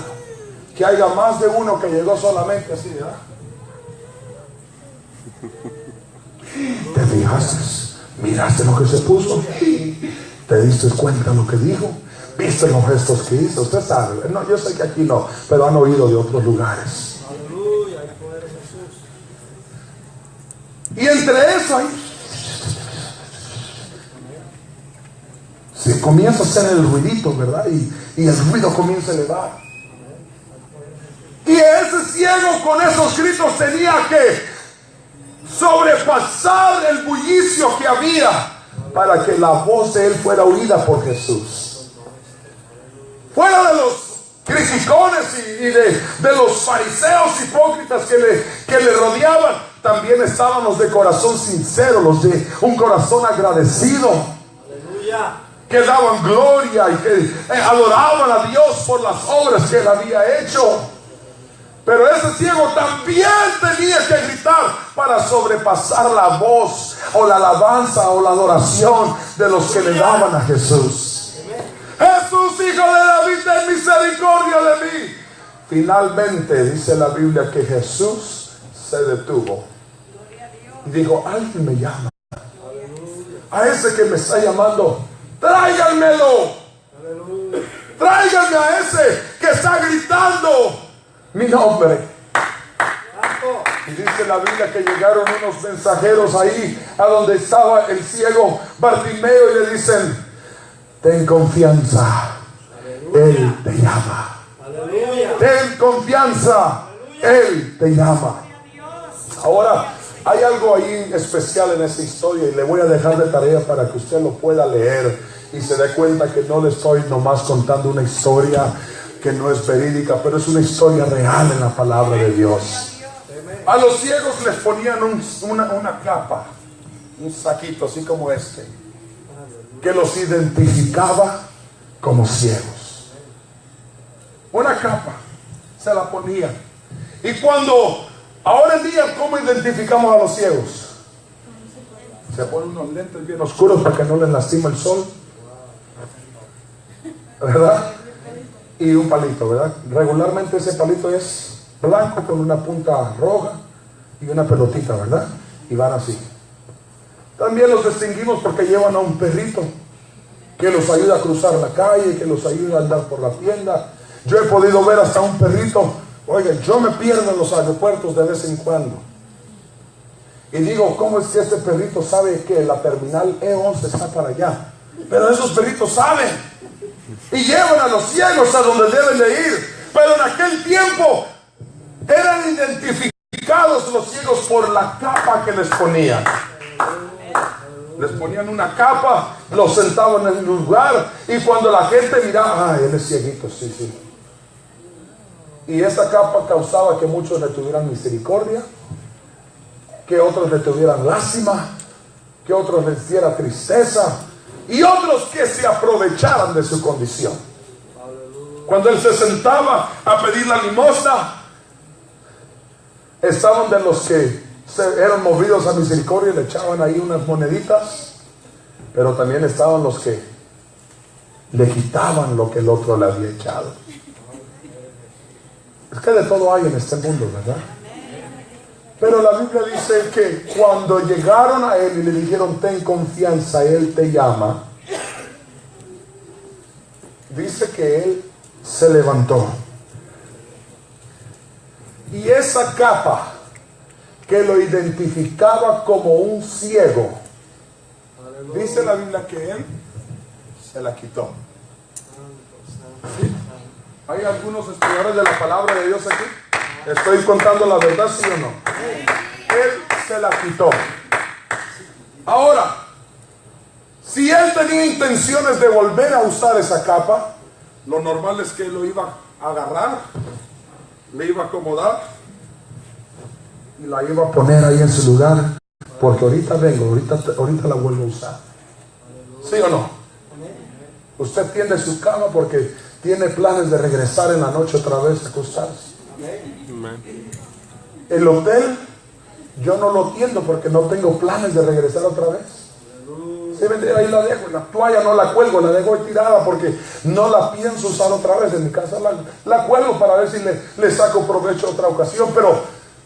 que haya más de uno que llegó solamente así, ¿verdad? ¿Te fijaste? ¿Miraste lo que se puso? ¿Te diste cuenta lo que dijo? ¿Viste los gestos que hizo? Usted sabe. No, yo sé que aquí no, pero han oído de otros lugares.
Aleluya, el poder de Jesús.
Y entre eso ahí se comienza a hacer el ruidito, ¿verdad? Y el ruido comienza a elevar. Y ese ciego con esos gritos tenía que sobrepasar el bullicio que había para que la voz de él fuera oída por Jesús. Fuera de los criticones y de los fariseos hipócritas que le rodeaban, también estaban los de corazón sincero, los de un corazón agradecido.
Aleluya.
Que daban gloria y que adoraban a Dios por las obras que él había hecho. Pero ese ciego también tenía que gritar para sobrepasar la voz o la alabanza o la adoración de los que le daban a Jesús. Jesús, Hijo de David, ten misericordia de mí. Finalmente dice la Biblia que Jesús se detuvo y dijo: alguien me llama. A ese que me está llamando, tráiganmelo. Tráiganme a ese que está gritando mi nombre. Y dice la Biblia que llegaron unos mensajeros ahí a donde estaba el ciego Bartimeo y le dicen: ten confianza, Él te llama.
Aleluya.
Ten confianza, Él te llama. Ahora hay algo ahí especial en esta historia y le voy a dejar de tarea para que usted lo pueda leer y se dé cuenta que no le estoy nomás contando una historia que no es verídica, pero es una historia real en la palabra de Dios. A los ciegos les ponían una capa, un saquito así como este, que los identificaba como ciegos. Una capa se la ponían. Y cuando, ahora en día, ¿cómo identificamos a los ciegos? Se ponen unos lentes bien oscuros para que no les lastime el sol, ¿verdad? Y un palito, ¿verdad? Regularmente ese palito es blanco con una punta roja y una pelotita, ¿verdad? Y van así. También los distinguimos porque llevan a un perrito que los ayuda a cruzar la calle, que los ayuda a andar por la tienda, Yo he podido ver hasta un perrito. Oigan, yo me pierdo en los aeropuertos de vez en cuando. Y digo, ¿cómo es que este perrito sabe que la terminal E11 está para allá? Pero esos perritos saben. Y llevan a los ciegos a donde deben de ir. Pero en aquel tiempo eran identificados los ciegos por la capa que les ponían. Les ponían una capa, los sentaban en el lugar. Y cuando la gente miraba, él es cieguito, sí. Y esa capa causaba que muchos le tuvieran misericordia, que otros le tuvieran lástima, que otros les diera tristeza, y otros que se aprovecharan de su condición. Cuando él se sentaba a pedir la limosna, estaban de los que eran movidos a misericordia y le echaban ahí unas moneditas, pero también estaban los que le quitaban lo que el otro le había echado. Es que de todo hay en este mundo, ¿verdad? Pero la Biblia dice que cuando llegaron a él y le dijeron, ten confianza, él te llama, dice que él se levantó. Y esa capa que lo identificaba como un ciego, dice la Biblia que él se la quitó. ¿Sí? ¿Hay algunos estudiadores de la palabra de Dios aquí? ¿Estoy contando la verdad, sí o no? Él se la quitó. Ahora, si él tenía intenciones de volver a usar esa capa, lo normal es que él lo iba a agarrar, le iba a acomodar y la iba a poner ahí en su lugar, porque ahorita vengo, ahorita la vuelvo a usar. ¿Sí o no? Usted tiende su cama porque tiene planes de regresar en la noche otra vez a acostarse. El hotel yo no lo tiendo porque no tengo planes de regresar otra vez. ¿Sí? Ahí la dejo, la toalla no la cuelgo, la dejo tirada porque no la pienso usar otra vez. En mi casa la cuelgo para ver si le saco provecho a otra ocasión, pero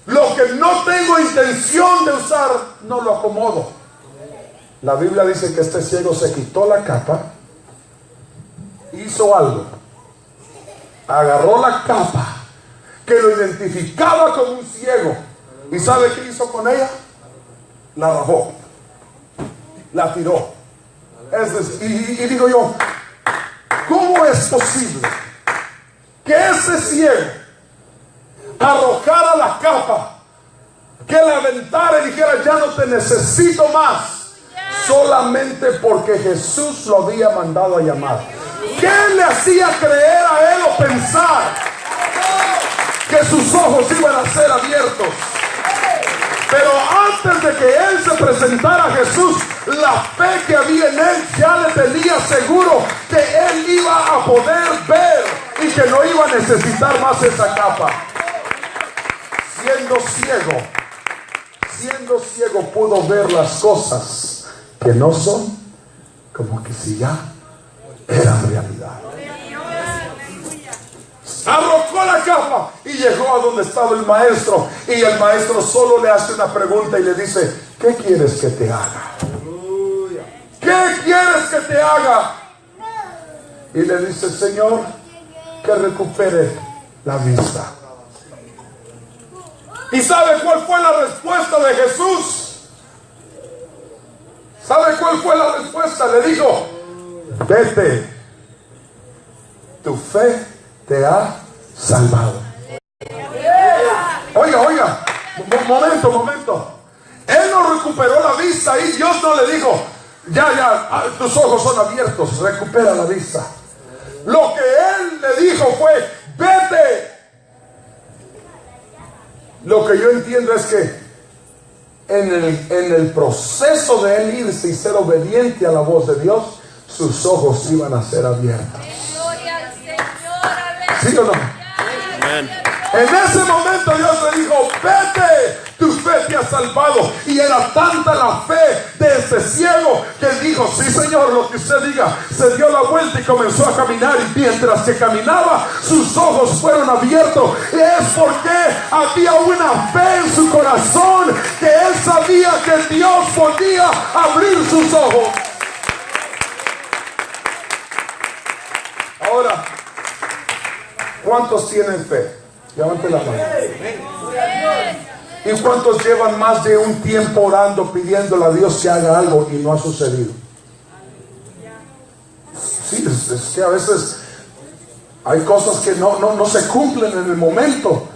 lo que no tengo intención de usar no lo acomodo. La Biblia dice que este ciego se quitó la capa, hizo algo, agarró la capa que lo identificaba como un ciego, y ¿sabe qué hizo con ella? La bajó, la tiró. Es decir, y digo yo, ¿cómo es posible que ese ciego arrojara la capa, que la aventara y dijera, ya no te necesito más, solamente porque Jesús lo había mandado a llamar? ¿Qué le hacía creer a él o pensar que sus ojos iban a ser abiertos? Pero antes de que él se presentara a Jesús, la fe que había en él ya le tenía seguro que él iba a poder ver y que no iba a necesitar más esa capa. Siendo ciego pudo ver las cosas que no son como que si ya eran realidad. Arrojó la capa y llegó a donde estaba el maestro, y el maestro solo le hace una pregunta y le dice, ¿qué quieres que te haga? ¿Qué quieres que te haga? Y le dice, Señor, que recupere la vista. ¿Y sabe cuál fue la respuesta de Jesús? ¿Sabe cuál fue la respuesta? Le dijo, vete, tu fe te ha salvado. Oiga, momento. Él no recuperó la vista y Dios no le dijo, ya, tus ojos son abiertos, recupera la vista. Lo que él le dijo fue, vete. Lo que yo entiendo es que en el proceso de él irse y ser obediente a la voz de Dios, sus ojos iban a ser abiertos. ¿Sí o no? Amén. En ese momento Dios le dijo, vete, tu fe te ha salvado. Y era tanta la fe de este ciego que él dijo, sí Señor, lo que usted diga. Se dio la vuelta y comenzó a caminar, y mientras que caminaba sus ojos fueron abiertos. Y es porque había una fe en su corazón, que él sabía que Dios podía abrir sus ojos. Ahora, ¿Cuántos tienen fe? Levante la mano. ¿Y cuántos llevan más de un tiempo orando, pidiéndole a Dios que haga algo y no ha sucedido? Sí, es que a veces hay cosas que no se cumplen en el momento.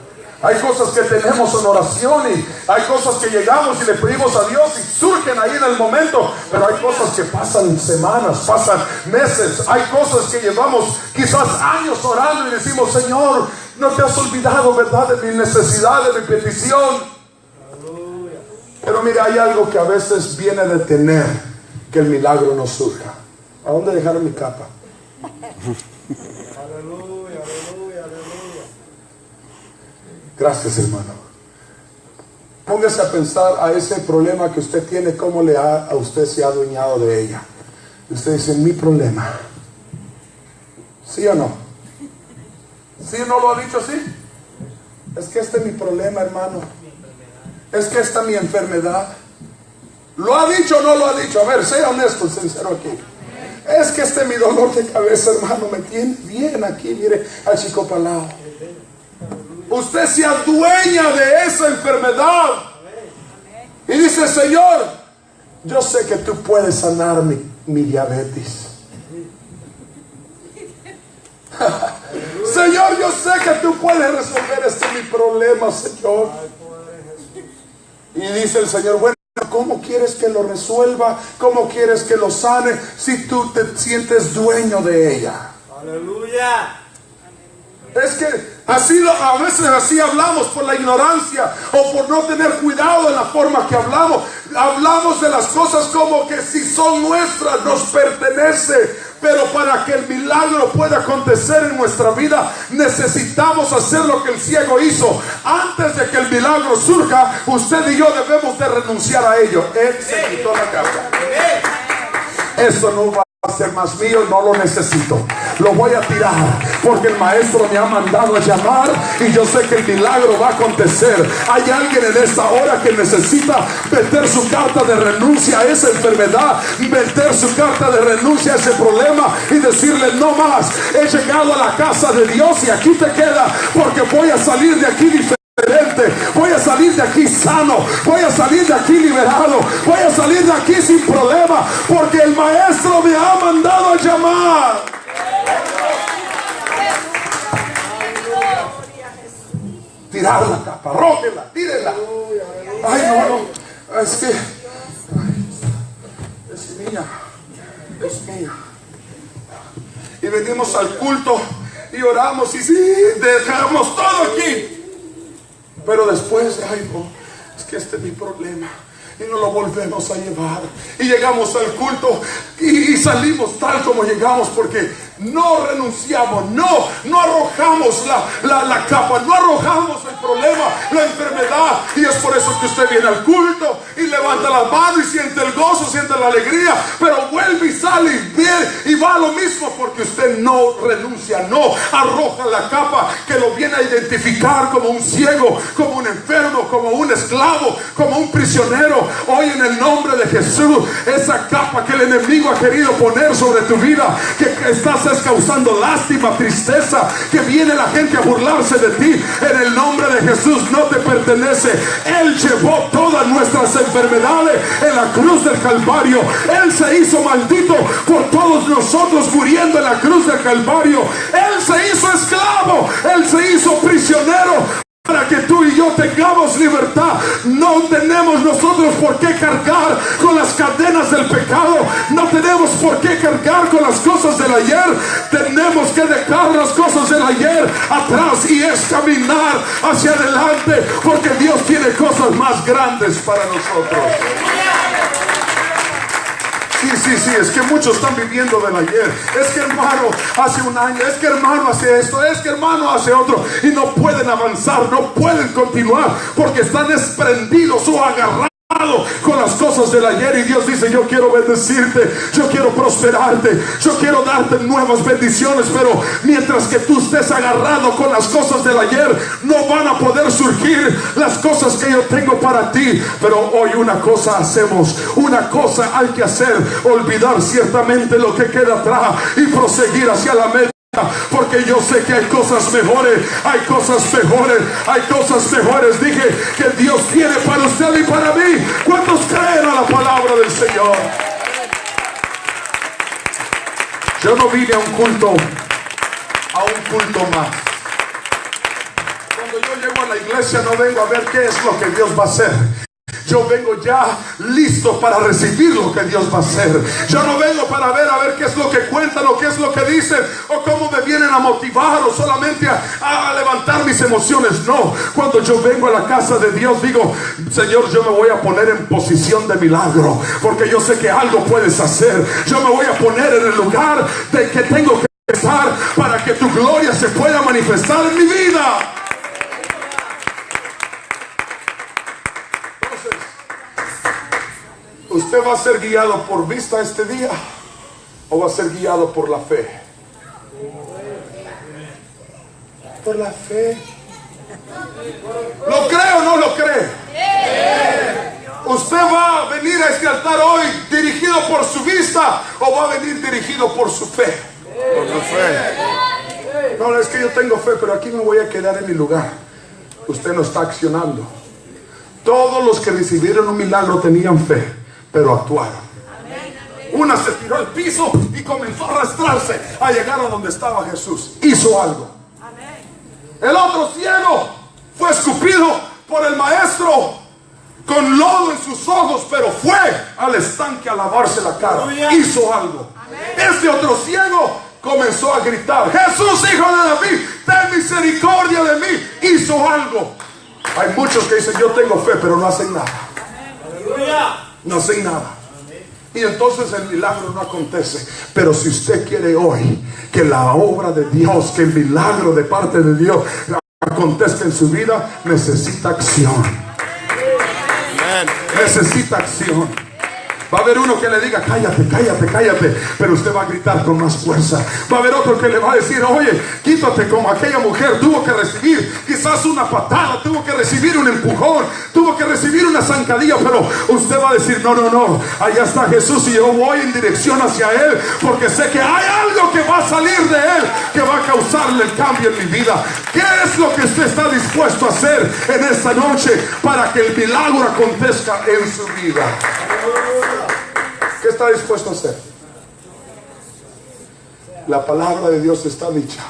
Hay cosas que tenemos en oración y hay cosas que llegamos y le pedimos a Dios y surgen ahí en el momento. Pero hay cosas que pasan semanas, pasan meses. Hay cosas que llevamos quizás años orando y decimos: Señor, no te has olvidado, ¿verdad?, de mi necesidad, de mi petición. Pero mira, hay algo que a veces viene a detener que el milagro no surja. ¿A dónde dejaron mi capa?
Aleluya, aleluya, aleluya.
Gracias, hermano. Póngase a pensar a ese problema que usted tiene, cómo a usted se ha adueñado de ella. Usted dice: mi problema. ¿Sí o no? ¿Sí o no lo ha dicho así? Es que este es mi problema, hermano. Es que esta es mi enfermedad. ¿Lo ha dicho o no lo ha dicho? A ver, sea honesto, sincero aquí. Es que este es mi dolor de cabeza, hermano. Me tiene bien aquí, mire, al chico palao. Usted se adueña de esa enfermedad y dice: Señor, yo sé que tú puedes sanar mi diabetes. Señor, yo sé que tú puedes resolver mi problema, Señor. Y dice el Señor: bueno, ¿cómo quieres que lo resuelva? ¿Cómo quieres que lo sane si tú te sientes dueño de ella?
Aleluya.
Es que a veces así hablamos por la ignorancia o por no tener cuidado en la forma que hablamos. Hablamos de las cosas como que si son nuestras, nos pertenece. Pero para que el milagro pueda acontecer en nuestra vida, necesitamos hacer lo que el ciego hizo. Antes de que el milagro surja, usted y yo debemos de renunciar a ello. Él se quitó la capa. Eso no va a ser más mío, no lo necesito. Lo voy a tirar porque el maestro me ha mandado a llamar y yo sé que el milagro va a acontecer. Hay alguien en esta hora que necesita meter su carta de renuncia a esa enfermedad, meter su carta de renuncia a ese problema y decirle: no más, he llegado a la casa de Dios y aquí te queda, porque voy a salir de aquí diferente. Voy a salir de aquí sano, voy a salir de aquí liberado, voy a salir de aquí sin problema, porque el maestro me ha mandado a llamar. Tirar la capa, róquela, tírela. Ay, no, es que es mía, es mía. Y venimos al culto y oramos y sí, dejamos todo aquí. Pero después, ay no, es que este es mi problema. Y nos lo volvemos a llevar. Y llegamos al culto y salimos tal como llegamos, porque no renunciamos, no arrojamos la capa, no arrojamos el problema, la enfermedad. Y es por eso que usted viene al culto y levanta las manos y siente el gozo, siente la alegría, pero vuelve y sale y viene y va a lo mismo, porque usted no renuncia, no arroja la capa que lo viene a identificar como un ciego, como un enfermo, como un esclavo, como un prisionero. Hoy, en el nombre de Jesús, esa capa que el enemigo ha querido poner sobre tu vida, que estás causando lástima, tristeza, que viene la gente a burlarse de ti, en el nombre de Jesús no te pertenece. Él llevó todas nuestras enfermedades en la cruz del Calvario. Él se hizo maldito por todos nosotros, muriendo en la cruz del Calvario. Él se hizo esclavo, él se hizo prisionero para que tú y yo tengamos libertad. No tenemos nosotros por qué cargar con las cadenas del pecado. No tenemos por qué cargar con las cosas del ayer. Tenemos que dejar las cosas del ayer atrás y es caminar hacia adelante, porque Dios tiene cosas más grandes para nosotros. Sí, es que muchos están viviendo del ayer. Es que hermano hace un año, es que hermano hace esto, es que hermano hace otro, y no pueden avanzar, no pueden continuar, porque están desprendidos o agarrados con las cosas del ayer. Y Dios dice: yo quiero bendecirte, yo quiero prosperarte, yo quiero darte nuevas bendiciones, pero mientras que tú estés agarrado con las cosas del ayer, no van a poder surgir las cosas que yo tengo para ti. Pero hoy una cosa hacemos, una cosa hay que hacer: olvidar ciertamente lo que queda atrás y proseguir hacia la meta. porque yo sé que hay cosas mejores, hay cosas mejores, hay cosas mejores. Dije que Dios tiene para usted y para mí. ¿Cuántos creen a la palabra del Señor? Yo no vine a un culto más. Cuando yo llego a la iglesia no vengo a ver qué es lo que Dios va a hacer. Yo vengo ya listo para recibir lo que Dios va a hacer. Yo no vengo para ver qué es lo que cuentan o qué es lo que dicen o cómo me vienen a motivar o solamente a levantar mis emociones. No, cuando yo vengo a la casa de Dios digo, Señor, yo me voy a poner en posición de milagro, porque yo sé que algo puedes hacer. Yo me voy a poner en el lugar de que tengo que estar para que tu gloria se pueda manifestar en mi vida. ¿Usted va a ser guiado por vista este día o va a ser guiado por la fe? Por la fe. ¿Lo cree o no lo cree? ¿Usted va a venir a este altar hoy dirigido por su vista o va a venir dirigido por su fe? Por su fe. No, es que yo tengo fe, pero aquí me voy a quedar en mi lugar. Usted no está accionando. Todos los que recibieron un milagro tenían fe, pero actuaron. Una se tiró al piso y comenzó a arrastrarse a llegar a donde estaba Jesús. Hizo algo. El otro ciego fue escupido por el maestro con lodo en sus ojos, pero fue al estanque a lavarse la cara. Hizo algo. Este otro ciego comenzó a gritar: Jesús, hijo de David, ten misericordia de mí. Hizo algo. Hay muchos que dicen: yo tengo fe, pero no hacen nada. No hacen nada. Y entonces el milagro no acontece. Pero si usted quiere hoy que la obra de Dios, que el milagro de parte de Dios acontezca en su vida, necesita acción. Necesita acción. Va a haber uno que le diga: cállate, cállate, cállate, pero usted va a gritar con más fuerza. Va a haber otro que le va a decir: oye, quítate, como aquella mujer tuvo que recibir quizás una patada, tuvo que recibir un empujón, tuvo que recibir una zancadilla, pero usted va a decir: no, no, no, allá está Jesús y yo voy en dirección hacia Él, porque sé que hay algo que va a salir de Él, que va a causarle el cambio en mi vida. ¿Qué es lo que usted está dispuesto a hacer en esta noche para que el milagro acontezca en su vida? ¿Qué está dispuesto a hacer? La palabra de Dios está dicha.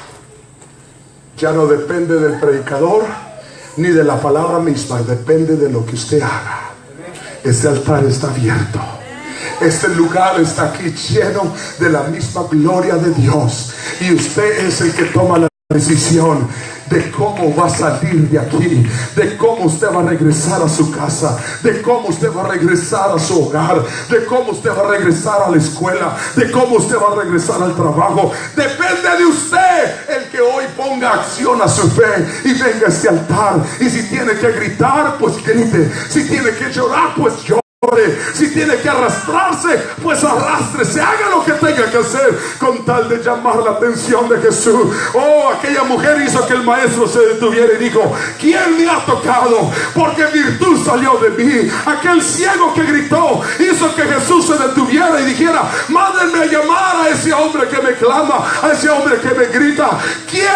Ya no depende del predicador ni de la palabra misma, depende de lo que usted haga. Este altar está abierto. Este lugar está aquí lleno de la misma gloria de Dios, y usted es el que toma la decisión de cómo va a salir de aquí, de cómo usted va a regresar a su casa, de cómo usted va a regresar a su hogar, de cómo usted va a regresar a la escuela, de cómo usted va a regresar al trabajo. Depende de usted el que hoy ponga acción a su fe y venga a este altar. Y si tiene que gritar, pues grite. Si tiene que llorar, pues llore. Si tiene que arrastrarse, pues arrástrese. Haga lo que tenga que hacer con tal de llamar la atención de Jesús. Oh, aquella mujer hizo que el maestro se detuviera y dijo: ¿quién me ha tocado? Porque virtud salió de mí. Aquel ciego que gritó hizo que Jesús se detuviera y dijera: mándenme a llamar a ese hombre que me clama, a ese hombre que me grita. ¿Quién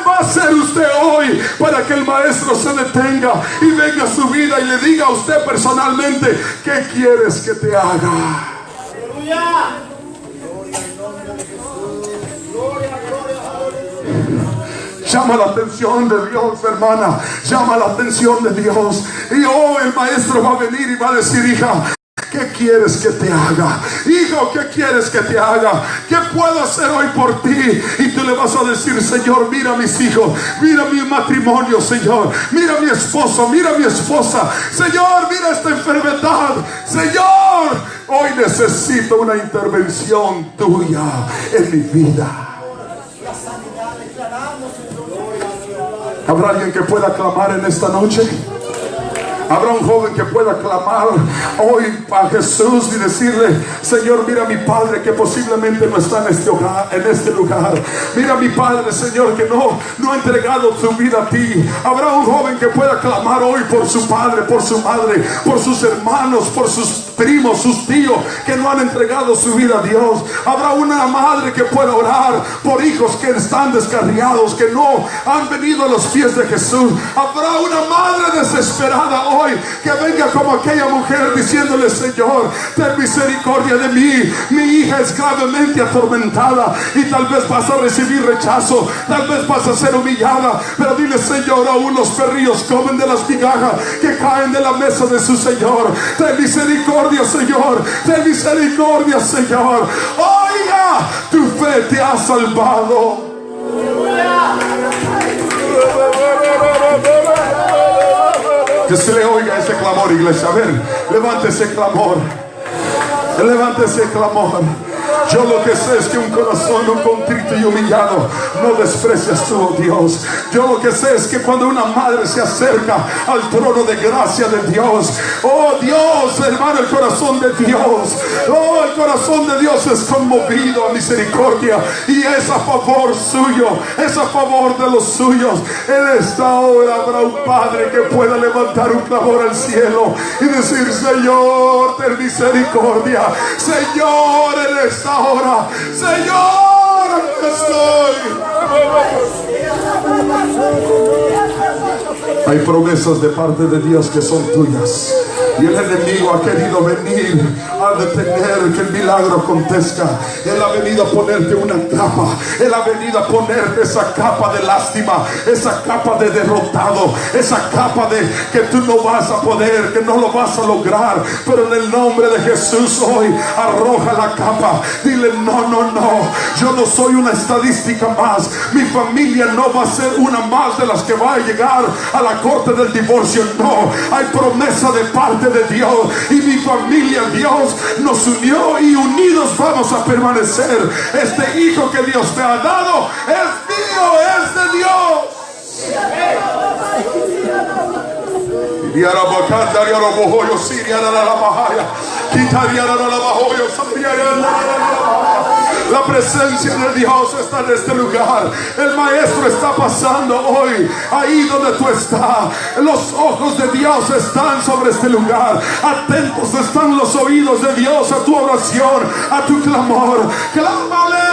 va a ser usted hoy para que el maestro se detenga y venga a su vida y le diga a usted personalmente: ¿qué quieres que te haga?
Aleluya. Gloria al nombre de Jesús. Gloria, gloria.
Llama la atención de Dios, hermana. Llama la atención de Dios. Y oh, el maestro va a venir y va a decir: hija, ¿qué quieres que te haga? Hijo, ¿qué quieres que te haga? ¿Qué puedo hacer hoy por ti? Y tú le vas a decir: Señor, mira a mis hijos, mira mi matrimonio, Señor, mira a mi esposo, mira a mi esposa, Señor, mira esta enfermedad, Señor, hoy necesito una intervención tuya en mi vida. ¿Habrá alguien que pueda clamar en esta noche? Habrá un joven que pueda clamar hoy a Jesús y decirle: Señor, mira a mi padre que posiblemente no está en este hogar, en este lugar. Mira a mi padre, Señor, que no ha entregado su vida a ti. Habrá un joven que pueda clamar hoy por su padre, por su madre, por sus hermanos, por sus primos, sus tíos que no han entregado su vida a Dios. Habrá una madre que pueda orar por hijos que están descarriados, que no han venido a los pies de Jesús. Habrá una madre desesperada hoy que venga como aquella mujer diciéndole: Señor, ten misericordia de mí, mi hija es gravemente atormentada, y tal vez vas a recibir rechazo, tal vez vas a ser humillada, pero dile: Señor, aún los perrillos comen de las migajas que caen de la mesa de su Señor. Ten misericordia, Señor, ten misericordia, Señor. Oiga, tu fe te ha salvado. Que se le oiga ese clamor, iglesia. A ver, levante ese clamor. Levante ese clamor. Yo lo que sé es que un corazón contrito y humillado no desprecias tú, oh Dios. Yo lo que sé es que cuando una madre se acerca al trono de gracia de Dios, oh Dios, hermano, el corazón de Dios, oh, el corazón de Dios es conmovido a misericordia y es a favor suyo, es a favor de los suyos. En esta hora habrá un padre que pueda levantar un clamor al cielo y decir: Señor, ten misericordia. Señor, en esta hora, Señor, aquí estoy. Hay promesas de parte de Dios que son tuyas, y el enemigo ha querido venir a detener que el milagro acontezca. Él ha venido a ponerte una capa, Él ha venido a ponerte esa capa de lástima, esa capa de derrotado, esa capa de que tú no vas a poder, que no lo vas a lograr. Pero en el nombre de Jesús hoy arroja la capa. Dile: no, no, no, yo no soy una estadística más. Mi familia no va a ser una más de las que va a llegar a la corte del divorcio. No, hay promesa de parte de Dios, y mi familia, Dios nos unió y unidos vamos a permanecer. Este hijo que Dios te ha dado es mío, es de Dios. La presencia de Dios está en este lugar. El maestro está pasando hoy ahí donde tú estás. Los ojos de Dios están sobre este lugar. Atentos están los oídos de Dios a tu oración, a tu clamor. ¡Clámale!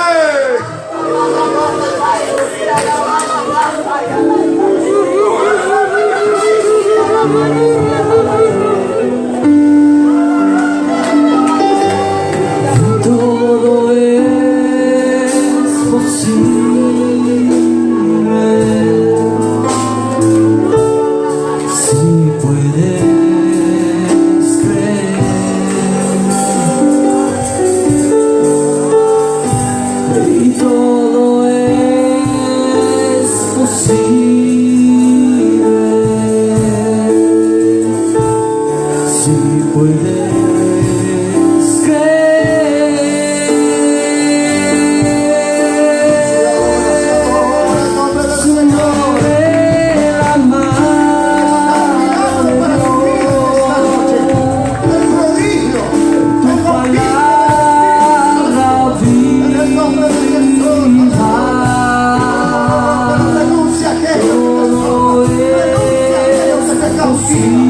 Todo es posible si puedes creer, y todo es posible si puedes.
Sí.